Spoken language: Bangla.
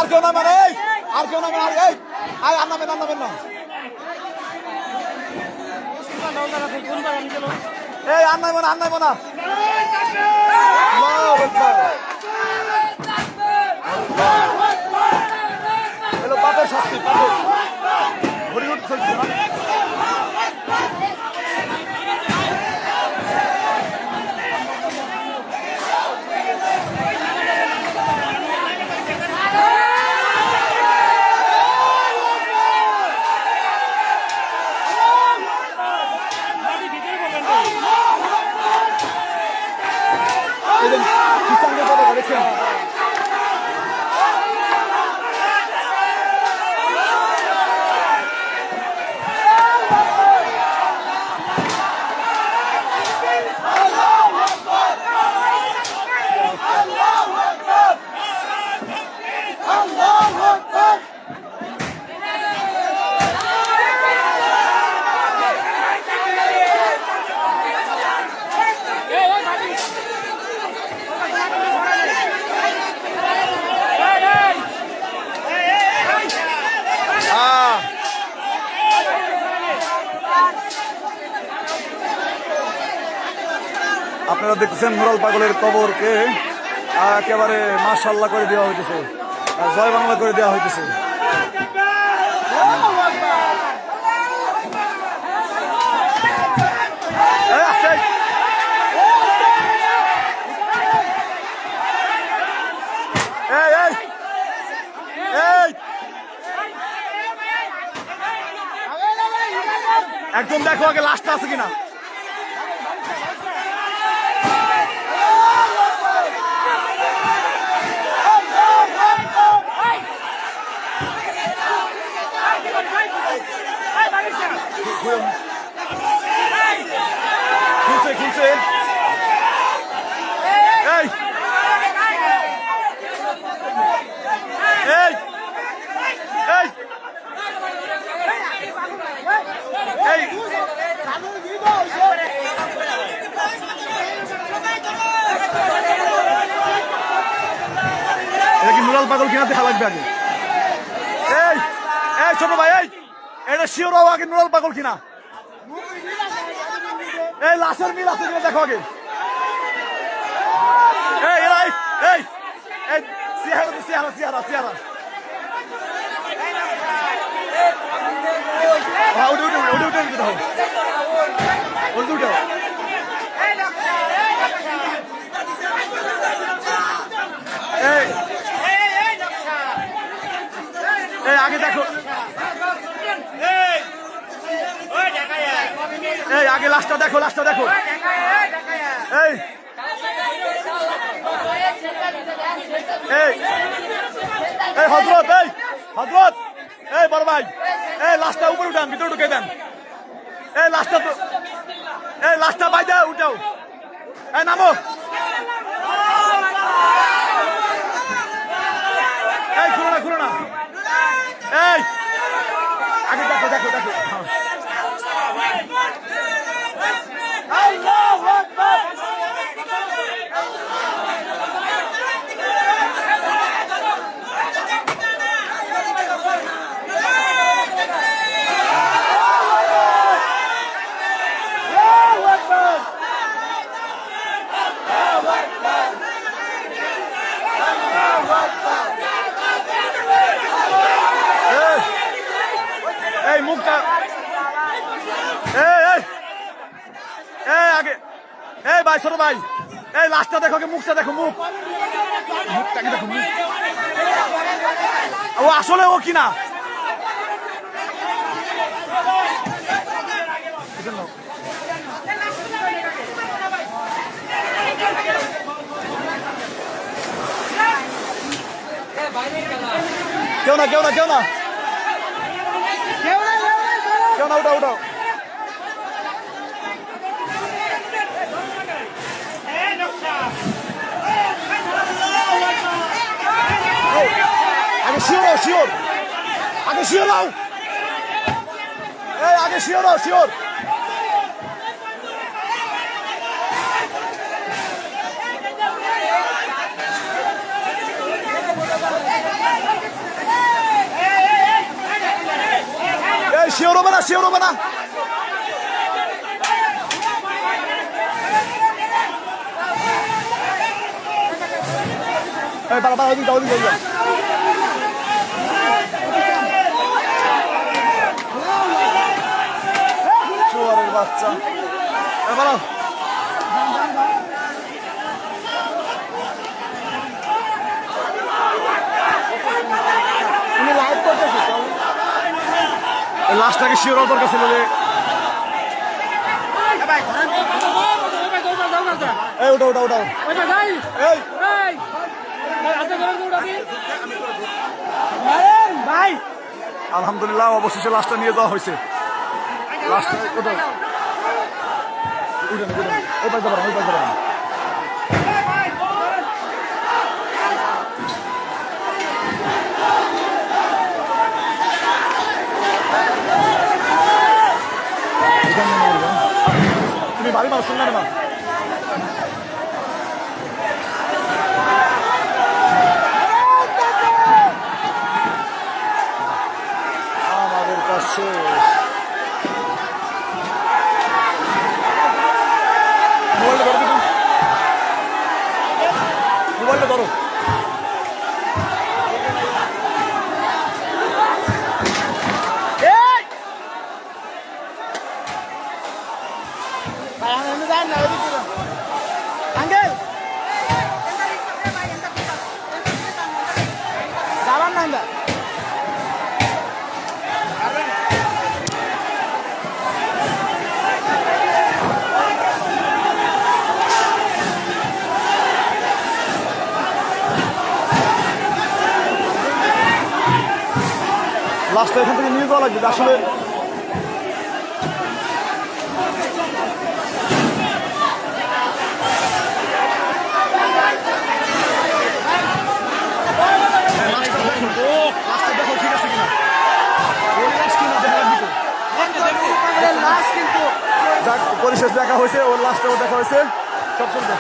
আর কেউ নামেন, এই আর কেউ নামেন, এই আর নামেন না, এই আর নাইব না। এলো পাপের শাস্তি, পাপের হরিউড চলছে না। খ্রিস্টানদের কথা বলেছেন। আপনারা দেখতেছেন নুরাল পাগলের কবরকে একেবারে মাশাআল্লাহ করে দেওয়া হইতেছে, জয় বাংলা করে দেওয়া হইতেছে। একদম দেখো আগে লাস্টটা আছে কিনা। খুলছে এই এই এই এই এটা কি নুরাল পাগল কিনা দেখা লাগবে আগে। এই এই ছোট ভাই, এই এটা শিওর হওয়া আগে নুরাল পাগল কিনা। এই লাশের মিল আছে কিনা দেখো আগে। এই এই এই এই সিয়ারা এই আগে দেখো, এই আগে লাস্টটা দেখো এই এই হযরত এই বড় ভাই, এই লাস্টটা উপরে উঠান, ভিতরে ঢুকে দেন। এই লাস্টটা বাইদা উঠাও, এই নামো, এই খুলো না এই আগে দেখো আল্লাহু আকবার। এই মুখটা আগে, এই ভাই ছোট ভাই, এই লাস্টটা দেখো, মুখটা দেখো, মুখটাকে দেখো, ও আসলে ও কিনা। কেউ না উঠাও আগে শিওর শিওর হবে না, শিওর হবে না। বাবা ওদিকে যাও, ওদিকে যাও। শুয়ারের বাচ্চা এবার লাইভ করতেছি। লাস্টটাকে শিওর হওয়ার দরকার ছিল যে এই ওটা ওটা ওটা এই ভাই আলহামদুলিল্লাহ অবশেষে লাস্টটা নিয়ে যাওয়া হয়েছে। লাস্টটা ওটা উঠেন উঠেন ওই পাশে যাবেন, ওই পাশে যাবেন। তুমি বাড়ি মারো শুনলে না আমাদের কাছে মোবাইলটা ধরো, মোবাইলটা ধরো। লাস্টটা এখান থেকে নিয়ে যাওয়া লাগবে আসলে। দেখো ঠিক আছে কিনা, যাক পরিশেষ দেখা হয়েছে, ওর লাস্টেও দেখা হয়েছে, সব চলবে।